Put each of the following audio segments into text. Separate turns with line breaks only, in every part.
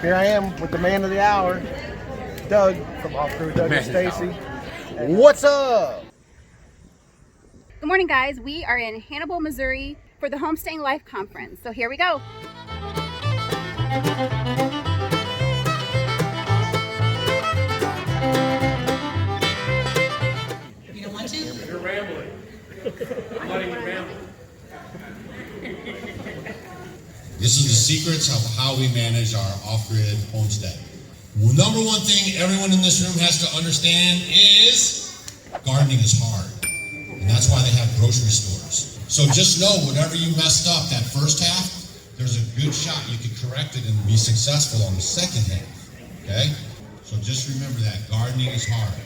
Here I am with the man of the hour, Doug from OffGridwithDoug&Stacy. What's up?
Good morning, guys. We are in Hannibal, Missouri for the Homesteading Life Conference. So here we go.
You don't want to?
You're rambling. I'm letting you ramble.
This is the secrets of how we manage our off-grid homestead. Well, number one thing everyone in this room has to understand is gardening is hard. And that's why they have grocery stores. So just know, whatever you messed up that first half, there's a good shot you could correct it and be successful on the second half. Okay? So just remember that gardening is hard.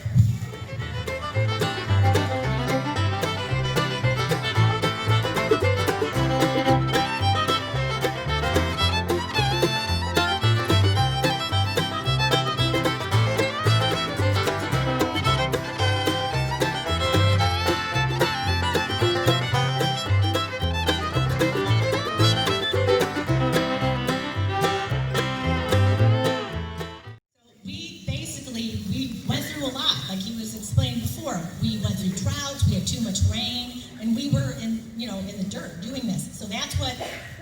We went through a lot, like he was explaining before. We went through droughts, we had too much rain, and we were in the dirt doing this. So that's what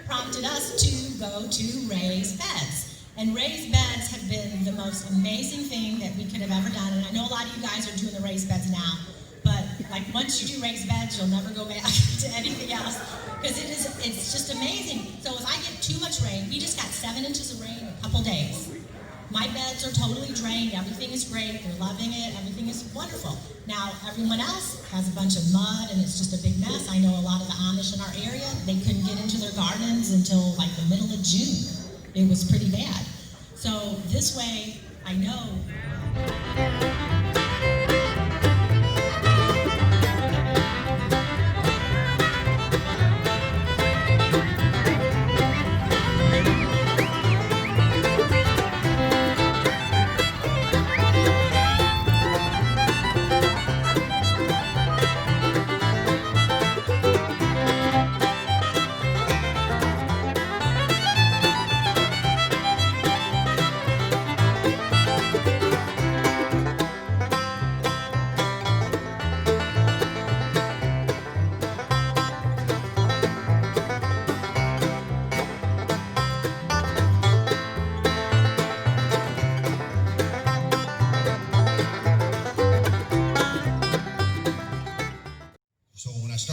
prompted us to go to raised beds. And raised beds have been the most amazing thing that we could have ever done. And I know a lot of you guys are doing the raised beds now, but like once you do raised beds, you'll never go back to anything else, because it's just amazing. So if I get too much rain, we just got 7 inches of rain in a couple days. My beds are totally drained, everything is great, they're loving it, everything is wonderful. Now, everyone else has a bunch of mud and it's just a big mess. I know a lot of the Amish in our area, they couldn't get into their gardens until like the middle of June. It was pretty bad. So this way, I know.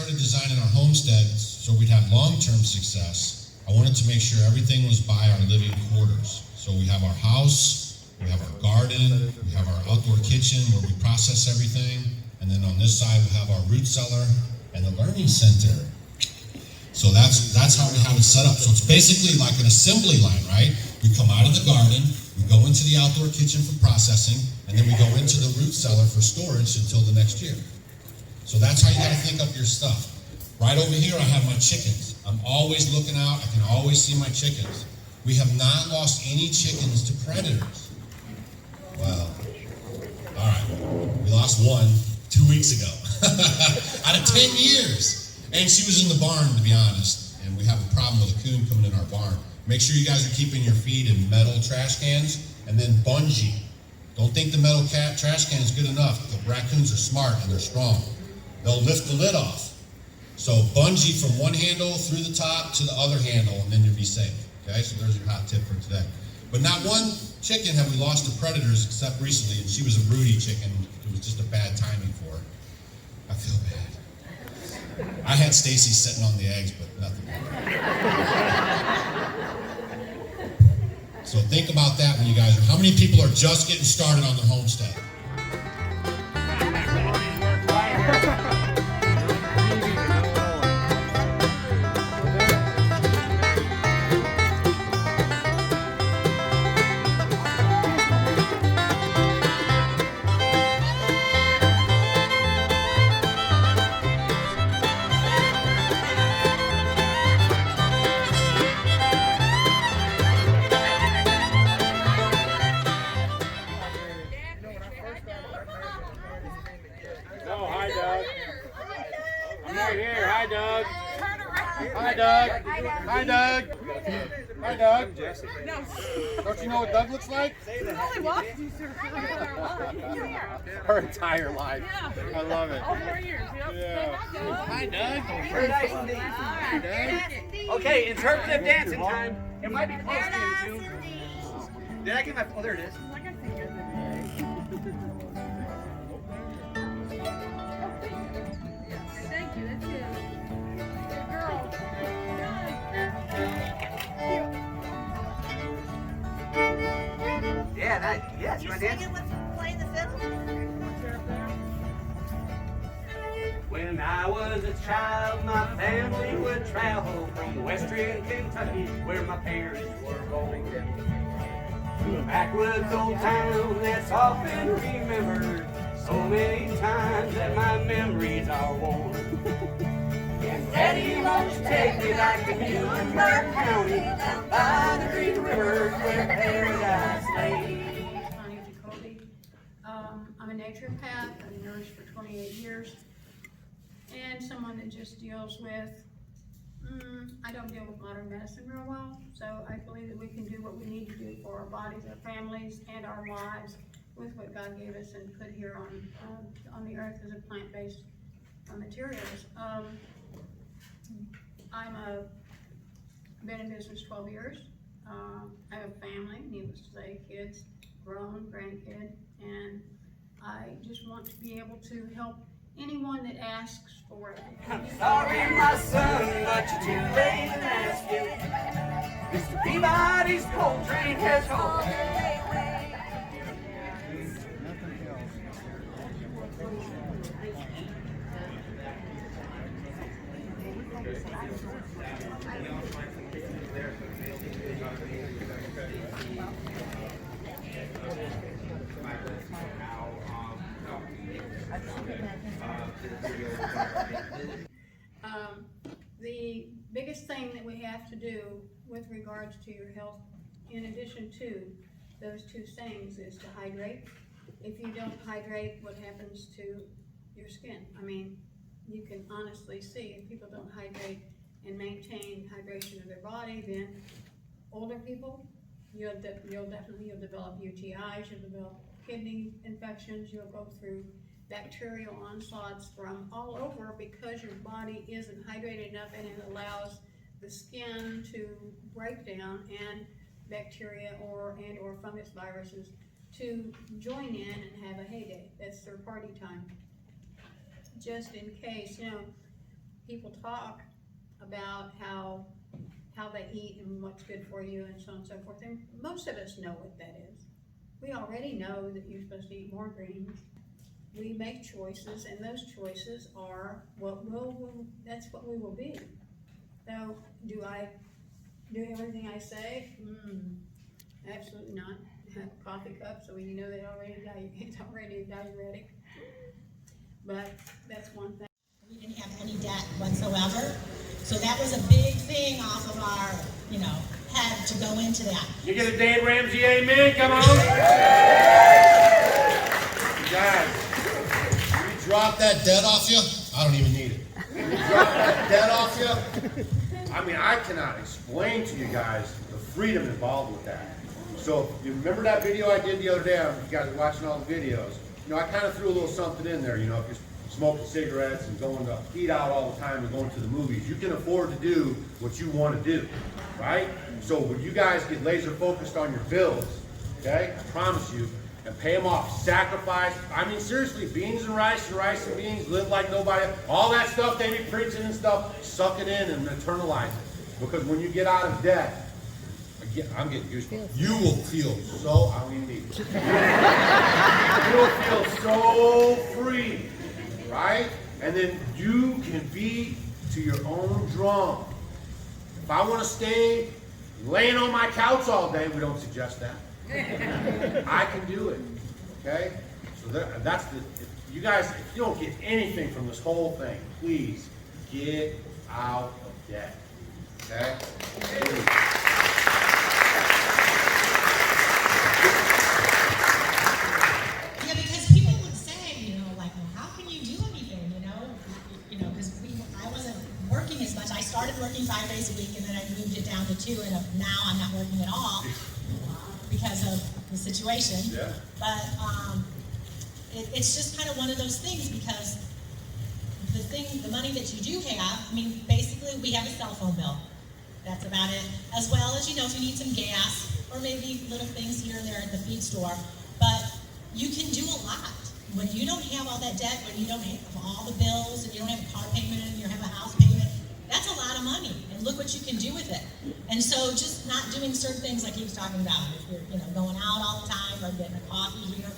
Designing our homestead so we'd have long-term success, I wanted to make sure everything was by our living quarters. So we have our house, we have our garden, we have our outdoor kitchen where we process everything, and then on this side we have our root cellar and the learning center. So that's how we have it set up. So it's basically like an assembly line, right? We come out of the garden, we go into the outdoor kitchen for processing, and then we go into the root cellar for storage until the next year. So that's how you gotta think up your stuff. Right over here, I have my chickens. I'm always looking out. I can always see my chickens. We have not lost any chickens to predators. Well, all right. We lost one 2 weeks ago out of 10 years. And she was in the barn, to be honest. And we have a problem with a coon coming in our barn. Make sure you guys are keeping your feed in metal trash cans and then bungee. Don't think the metal trash can is good enough. The raccoons are smart and they're strong. They'll lift the lid off. So bungee from one handle through the top to the other handle, and then you'll be safe. Okay, so there's your hot tip for today. But not one chicken have we lost to predators except recently, and she was a broody chicken. It was just a bad timing for her. I feel bad. I had Stacy sitting on the eggs, but nothing. So think about that when you guys are. How many people are just getting started on the homestead?
Hi, Doug. Hi, Doug. Hi, Doug. Don't you know what Doug looks like? Her entire life. I love it.
All 4 years, yep.
Yeah. Hi, Doug.
Very nice to meet you.
Hi, Doug.
Okay, interpretive dancing time. It might be close to you, too. Did I get my... Oh, there it is.
Thank you, that's good. Good girl.
Yeah, that, yes, you want to dance?
Play the fiddle?
When I was a child, my family would travel from western Kentucky, where my parents were born. To a backwoods old town that's often remembered so many times that my memories are worn. And Daddy won't you take me back to Muhlenberg County, down by the Green River where paradise lay.
Connie Jacoby. I'm a naturopath. I've been a nurse for 28 years. And someone that just deals with, I don't deal with modern medicine real well, so I believe that we can do what we need to do for our bodies, our families, and our lives with what God gave us and put here on the earth as a plant-based materials. I've been in business 12 years. I have a family, needless to say, kids, grown, grandkid, and I just want to be able to help anyone that asks for it.
I'm sorry, my son, but you're too late to ask you. Mr. Peabody's coal train has hauled away.
The biggest thing that we have to do with regards to your health, in addition to those two things, is to hydrate. If you don't hydrate, what happens to your skin? I mean, you can honestly see if people don't hydrate and maintain hydration of their body, then older people, you'll develop UTIs, you'll develop kidney infections, you'll go through bacterial onslaughts from all over because your body isn't hydrated enough, and it allows the skin to break down and bacteria or fungus viruses to join in and have a heyday. That's their party time. Just in case, people talk about how they eat and what's good for you and so on and so forth, and most of us know what that is. We already know that you're supposed to eat more greens. We make choices, and those choices are that's what we will be. So, do I do everything I say? Absolutely not. Have a coffee cup, so you know that it's already a diuretic. But that's one thing.
We didn't have any debt whatsoever. So that was a big thing off of our, had to go into that.
You get a Dave Ramsey amen, come on.
You guys, you drop that debt off you, I don't even need it. You drop that debt off you, I mean, I cannot explain to you guys the freedom involved with that. So, you remember that video I did the other day? You guys are watching all the videos. I kind of threw a little something in there, if you're smoking cigarettes and going to eat out all the time and going to the movies, you can afford to do what you want to do, right? So when you guys get laser focused on your bills, okay, I promise you, and pay them off, sacrifice, I mean seriously, beans and rice and beans, live like nobody, all that stuff they be preaching and stuff, suck it in and internalize it. Because when you get out of debt, I'm getting goosebumps. You will feel so, I don't even need it. You will feel so free, right? And then you can beat to your own drum. If I want to stay laying on my couch all day, we don't suggest that. I can do it, okay? So that's you guys, if you don't get anything from this whole thing, please get out of debt, okay? Please.
Yeah, because people would say, well, how can you do anything, because I wasn't working as much. I started working 5 5 days a week, and then I moved it down to 2, and now I'm not working at all because of the situation.
Yeah.
But it's just kind of one of those things, because the money that you do have, I mean, basically we have a cell phone bill. That's about it. As well as, you know, if you need some gas or maybe little things here and there at the feed store. But you can do a lot. When you don't have all that debt, when you don't have all the bills, and you don't have a car payment, and you have a house payment, that's a lot of money. And look what you can do with it. And so just not doing certain things like he was talking about. If you're, you know, going out all the time or getting a coffee here.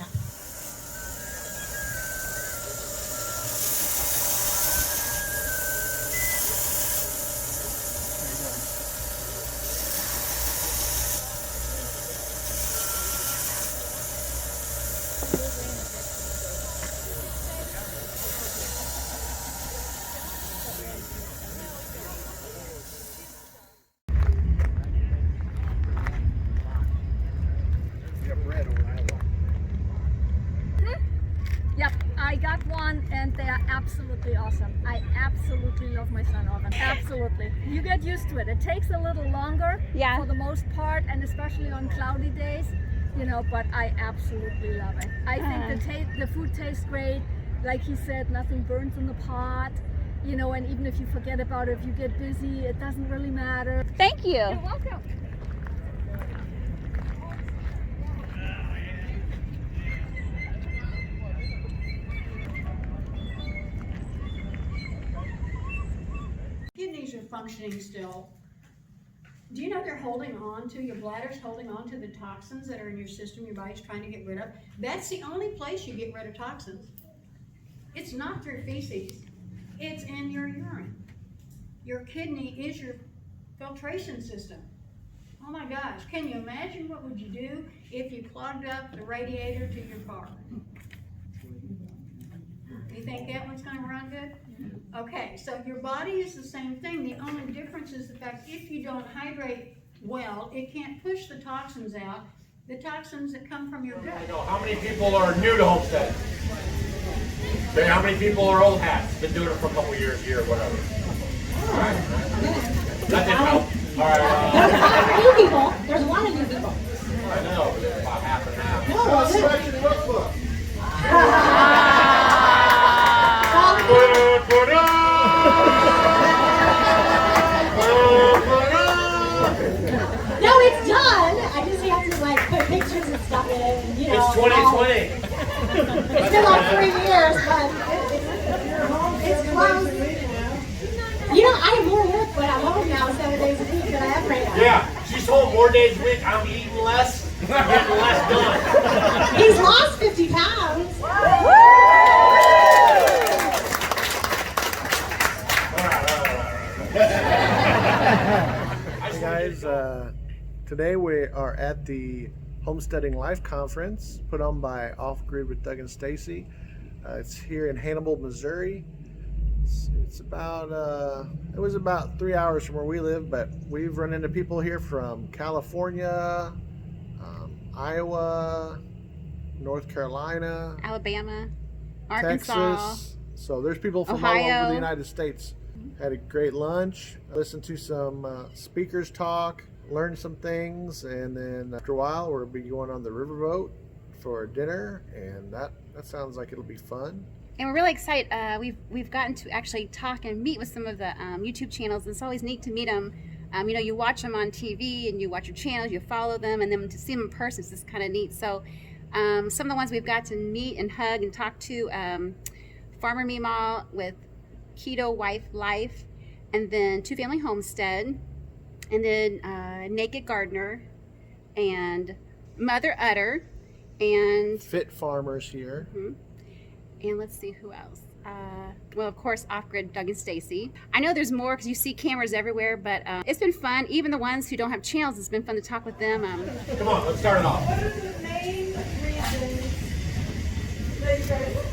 Yep, I got one and they are absolutely awesome. I absolutely love my sun oven. Absolutely. You get used to it. It takes a little longer for the most part, and especially on cloudy days, you know, but I absolutely love it. I think the food tastes great. Like he said, nothing burns in the pot, you know, and even if you forget about it, if you get busy, it doesn't really matter.
Thank you.
You're welcome.
Kidneys are functioning still. Do you know they're holding on to, your bladder's holding on to the toxins that are in your system, your body's trying to get rid of? That's the only place you get rid of toxins. It's not through feces, it's in your urine. Your kidney is your filtration system. Oh my gosh, can you imagine what would you do if you clogged up the radiator to your car? You think that one's gonna run good? Okay, so your body is the same thing. The only difference is the fact if you don't hydrate well, it can't push the toxins out, the toxins that come from your gut.
How many people are new to homestead? Okay, how many people are old hats? Been doing it for a couple years, a year, whatever. All right. That didn't help. All right.
There's a lot of new people. There's a lot of new people.
I know, but it's about half and half.
No, that's No, it's done. I just have to like put pictures and stuff in it, and you know.
It's 2020.
It's been like 3 years, but it's close. You know, I have more work, but I'm home now 7 days a week than I have right now.
Yeah, she's home more days a week. I'm eating less, getting less done.
He's lost 50 pounds.
Hey guys, today we are at the Homesteading Life Conference put on by Off-Grid with Doug and Stacy. It's here in Hannibal, Missouri. It's about, it was about 3 hours from where we live, but we've run into people here from California, Iowa, North Carolina,
Alabama, Arkansas,
Texas. So there's people from
Ohio.
all over the United States. Had a great lunch, listened to some speakers talk, learned some things, and then after a while we'll be going on the riverboat for dinner, and that sounds like it'll be fun.
And we're really excited. We've gotten to actually talk and meet with some of the YouTube channels, and it's always neat to meet them. You know, you watch them on TV and you watch your channels, you follow them, and then to see them in person is just kind of neat. So some of the ones we've got to meet and hug and talk to, FarmerMeeMaw with Ketowifelife, and then Family Homestead, and then Nakid Gardner, and Mother Udder, and
Fit farmers here.
And let's see who else. Well, of course, Off-Grid, Doug and Stacy. I know there's more because you see cameras everywhere, but it's been fun. Even the ones who don't have channels, it's been fun to talk with them.
Come on, let's start it off.
What are the main reasons that you guys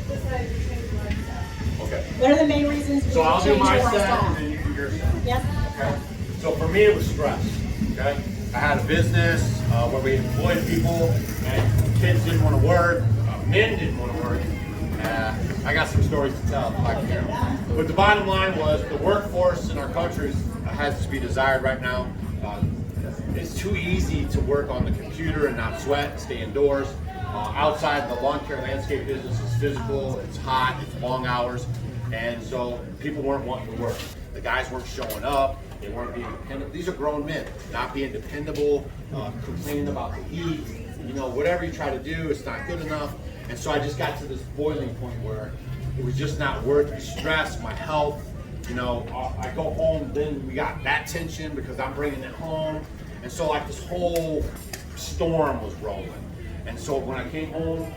decided to change your lifestyle?
Okay.
What are the main reasons we
So I'll do
change
my
your
set
lifestyle?
and then you do your set.
Yes.
Okay. So for me, it was stress. Okay. I had a business where we employed people, and kids didn't want to work, men didn't want to work, I got some stories to tell if I can hear them. But the bottom line was the workforce in our country has to be desired right now. It's too easy to work on the computer and not sweat and stay indoors. Outside, the lawn care landscape business is physical, it's hot, it's long hours, and so people weren't wanting to work. The guys weren't showing up, they weren't being dependable. These are grown men, not being dependable, complaining about the heat. You know, whatever you try to do, it's not good enough. And so I just got to this boiling point where it was just not worth the stress, my health. You know, I go home, then we got that tension because I'm bringing it home. And so like this whole storm was rolling. And so when I came home,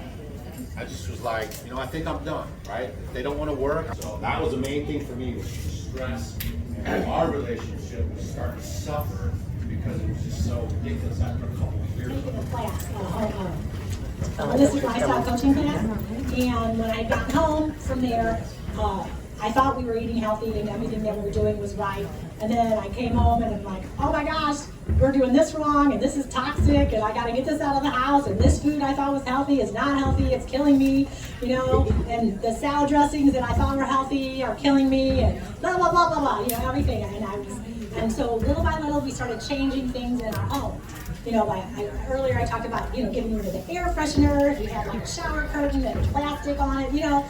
I just was like, you know, I think I'm done, right? They don't want to work. So that was the main thing for me, was stress. And our relationship was starting to suffer because it was just so ridiculous after a couple of years.
This is my style coaching class, and when I got home from there, I thought we were eating healthy and everything that we were doing was right. And then I came home and I'm like, oh my gosh, we're doing this wrong and this is toxic and I gotta get this out of the house, and this food I thought was healthy is not healthy, it's killing me, you know, and the salad dressings that I thought were healthy are killing me, and blah, blah, blah, blah, blah, you know, everything. And so little by little we started changing things in our home. You know, earlier I talked about, you know, getting rid of the air freshener, we had like a shower curtain and plastic on it, you know,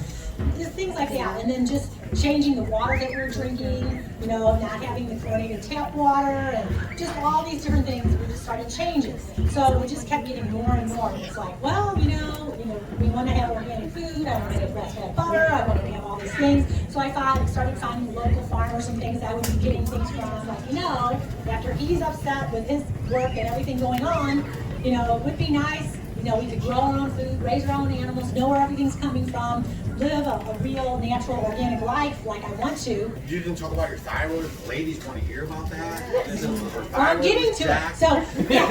just things like that. And then just changing the water that we're drinking, you know, not having the chlorinated tap water, and just all these different things, we just started changing. So we just kept getting more and more. It's like, well, you know, we want to have organic food, I want to have grass-fed butter, I want to have all these things. So I started finding local farmers and things I would be getting things from. I'm like, you know, after he's upset with his work and everything going on, you know, it would be nice, you know, we could grow our own food, raise our own animals, know where everything's coming from, live a real, natural, organic life like I want to.
You didn't talk about your thyroid. Ladies want to hear about that.
Well, I'm getting to it. So, yeah.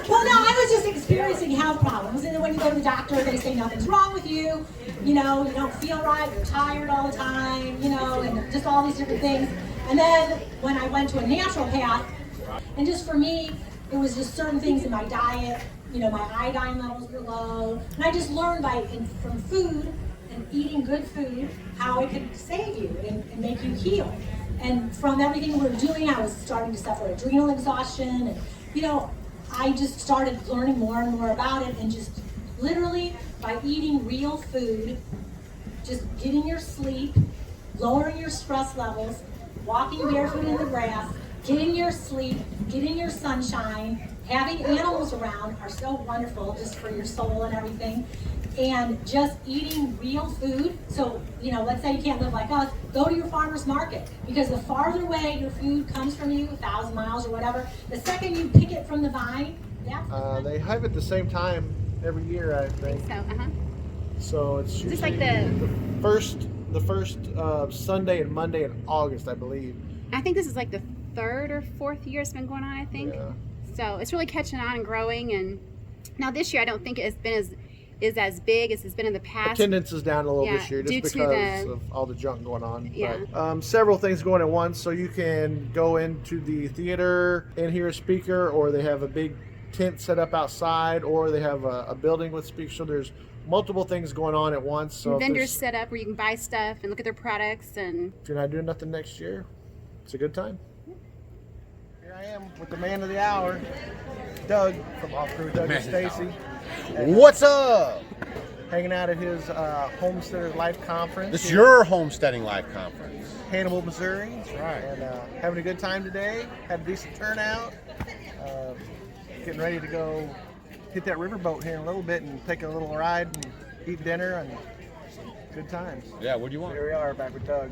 Well, no, I was just experiencing health problems. And then when you go to the doctor, they say nothing's wrong with you. You know, you don't feel right, you're tired all the time, you know, and just all these different things. And then when I went to a natural path, and just for me, it was just certain things in my diet. You know, my iodine levels were low, and I just learned from food and eating good food how it could save you and make you heal. And from everything we were doing, I was starting to suffer adrenal exhaustion, and you know, I just started learning more and more about it, and just literally by eating real food, just getting your sleep, lowering your stress levels, walking barefoot in the grass, getting your sleep, getting your sunshine, having animals around are so wonderful just for your soul and everything. And just eating real food. So, you know, let's say you can't live like us, go to your farmer's market, because the farther away your food comes from you, 1,000 miles or whatever, the second you pick it from the vine, that's
they have it the same time every year, I think. So it's
just
usually
like
the first Sunday and Monday in August, I believe.
I think this is like the 3rd or 4th year it's been going on, I think.
Yeah.
So it's really catching on and growing. And now this year, I don't think it's been as big as it's been in the past.
Attendance is down a little this year just because of all the junk going on.
Yeah.
But, several things going at once. So you can go into the theater and hear a speaker, or they have a big tent set up outside, or they have a building with speakers. So there's multiple things going on at once. So
vendors set up where you can buy stuff and look at their products. And
if you're not doing nothing next year, it's a good time. Here I am with the man of the hour, Doug from OffGridwithDoug&Stacy.
What's up?
Hanging out at his Homesteading Life Conference.
This is your Homesteading Life Conference.
Hannibal, Missouri.
That's right.
And having a good time today. Had a decent turnout. Getting ready to go hit that riverboat here in a little bit and take a little ride and eat dinner and good times.
Yeah, what do you want?
Here we are back with Doug.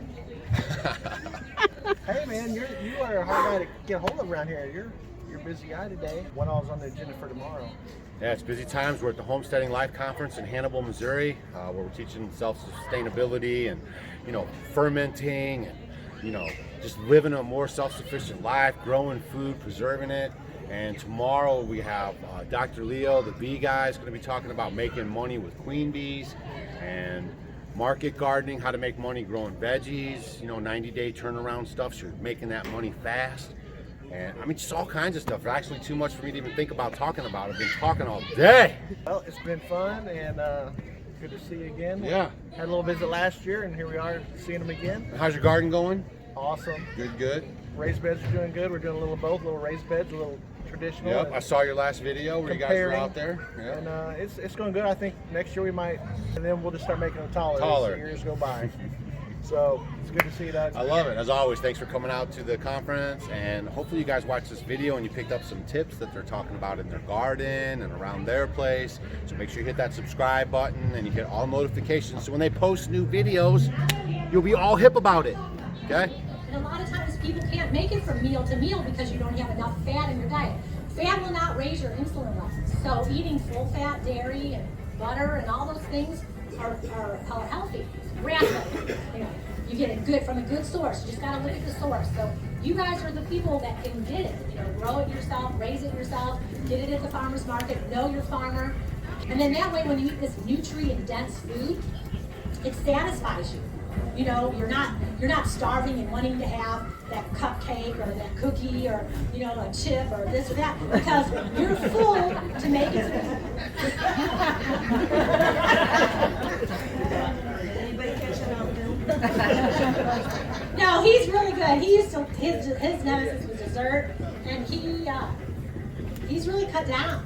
Hey man, you are a hard guy to get hold of around here. You're a busy guy today. What all's on the agenda for tomorrow?
Yeah, it's busy times. We're at the Homesteading Life Conference in Hannibal, Missouri, where we're teaching self-sustainability and, you know, fermenting and, you know, just living a more self-sufficient life, growing food, preserving it. And tomorrow we have Dr. Leo, the bee guy, is going to be talking about making money with queen bees and market gardening, how to make money growing veggies, you know, 90-day turnaround stuff, so you're making that money fast. And I mean, just all kinds of stuff. Actually, too much for me to even think about talking about. I've been talking all day.
Well, it's been fun and good to see you again.
Yeah.
Had a little visit last year and here we are seeing them again.
How's your garden going?
Awesome.
Good, good.
Raised beds are doing good. We're doing a little of both, a little raised beds, a little traditional.
Yep, I saw your last video where you guys were out there. Yeah.
And it's going good. I think next year we might, and then we'll just start making them taller as the years go by. So it's good to see you, Doug.
I love it. As always, thanks for coming out to the conference, and hopefully you guys watched this video and you picked up some tips that they're talking about in their garden and around their place. So make sure you hit that subscribe button and you get all notifications so when they post new videos, you'll be all hip about it. Okay?
And a lot of times people can't make it from meal to meal because you don't have enough fat in your diet. Fat will not raise your insulin levels. So eating full fat dairy and butter and all those things are healthy. Grass fed, you get it good from a good source. You just gotta look at the source. So you guys are the people that can get it. Grow it yourself, raise it yourself, get it at the farmer's market, know your farmer. And then that way when you eat this nutrient-dense food, it satisfies you. You're not starving and wanting to have that cupcake or that cookie or a chip or this or that because you're full to make it full.
Anybody catching on, Bill?
No, he's really good. He used to his nemesis was dessert, and he's really cut down.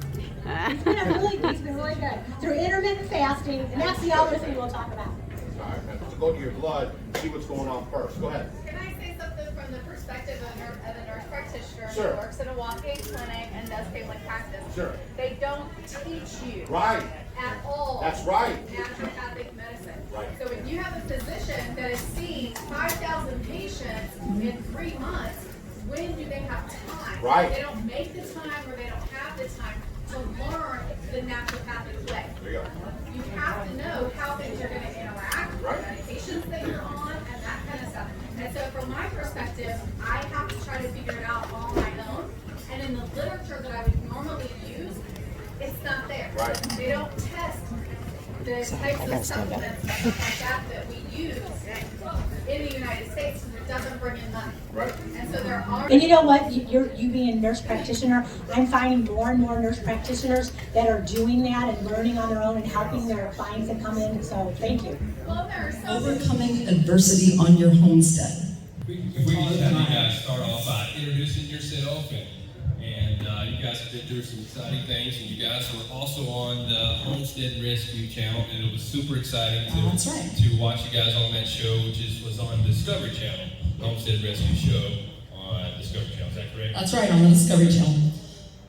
He's been really good through intermittent fasting, and that's the other thing we'll talk about.
All right, so go to your blood, see what's going on first. Go ahead.
Can I say something from the perspective of a nurse practitioner
Sure.
who works in a walk-in clinic and does family practice?
Sure.
They don't teach you
Right.
at all.
That's right.
Naturopathic medicine.
Right.
So if you have a physician that has seen 5,000 patients in 3 months, when do they have time?
Right.
They don't make the time or they don't have the time to learn the naturopathic way.
There you go.
You have to know how things are going to interact,
Right.
the medications that you're on, and that kind of stuff. And so from my perspective, I have to try to figure it out on my own. And in the literature that I would normally use, it's not there.
Right.
They don't test the types of supplements and stuff like that we use in the United States because it doesn't bring in money.
Right.
And so there are.
And you know what? You being a nurse practitioner, I'm finding more and more nurse practitioners that are doing that and learning on their own and helping their clients that come in. So thank you.
Well, there are so
Overcoming adversity on your homestead.
We just have you guys start off by introducing yourself, and you guys have been through some exciting things, and you guys were also on the Homestead Rescue channel, and it was super exciting to watch you guys on that show, which was on Discovery Channel, the Homestead Rescue show on Discovery Channel. Is that correct?
That's right, on the Discovery Channel.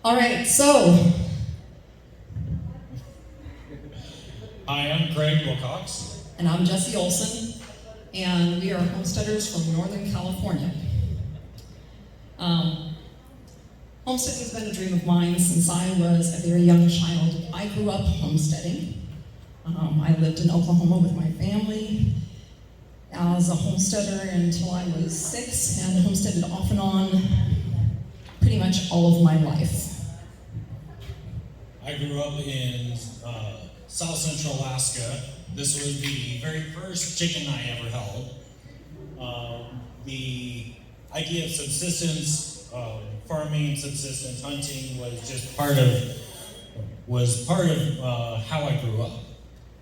All right, so.
Hi, I'm Craig Wilcox.
And I'm Jesse Olson, and we are homesteaders from Northern California. Homesteading has been a dream of mine since I was a very young child. I grew up homesteading. I lived in Oklahoma with my family as a homesteader until I was 6, and homesteaded off and on pretty much all of my life.
I grew up in South Central Alaska. This was the very first chicken I ever held. The idea of subsistence, farming, subsistence, hunting was just part of how I grew up.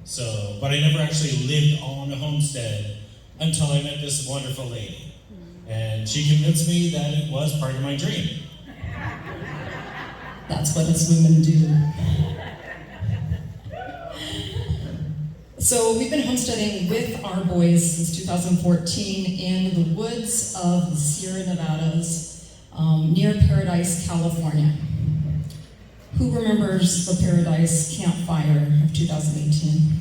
So, but I never actually lived on a homestead until I met this wonderful lady. And she convinced me that it was part of my dream.
That's what us women do. So we've been homesteading with our boys since 2014 in the woods of the Sierra Nevadas near Paradise, California. Who remembers the Paradise campfire of 2018?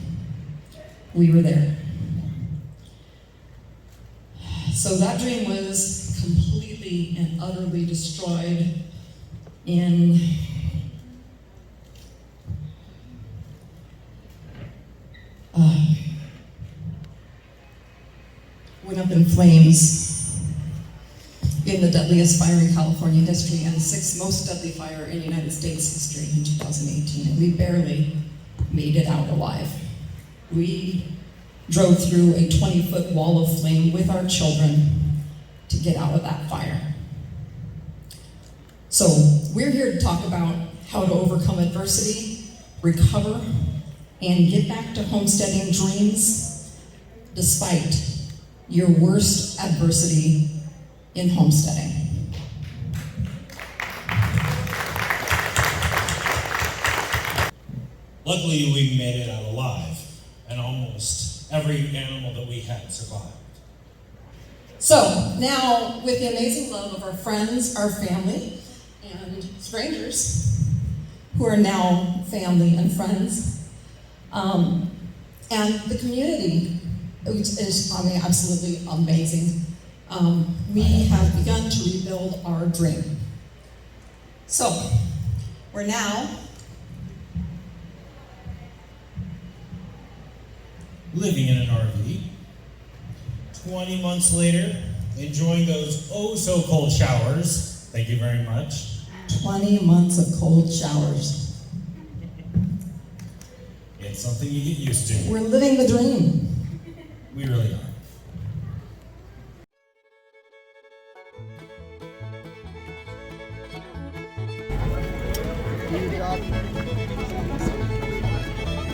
We were there. So that dream was completely and utterly destroyed in went up in flames in the deadliest fire in California history and 6th most deadly fire in United States history in 2018, and we barely made it out alive. We drove through a 20-foot wall of flame with our children to get out of that fire. So we're here to talk about how to overcome adversity, recover, and get back to homesteading dreams despite your worst adversity in homesteading.
Luckily, we made it out alive, and almost every animal that we had survived.
So now, with the amazing love of our friends, our family, and strangers, who are now family and friends, and the community, which is absolutely amazing, we have begun to rebuild our dream. So, we're now
living in an RV. 20 months later, enjoying those oh-so-cold showers. Thank you very much.
20 months of cold showers.
It's something you get used to.
We're living the dream.
We really are.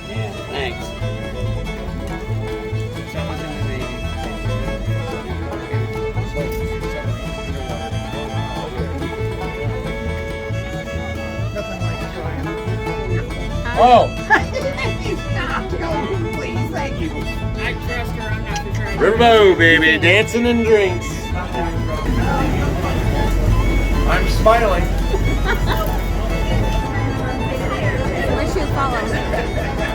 Yeah, thanks.
Oh,
Stop. No, please, thank you. I trust her. I'm not betraying her.
Riverboat, baby, dancing and drinks. I'm smiling.
Wish you follow.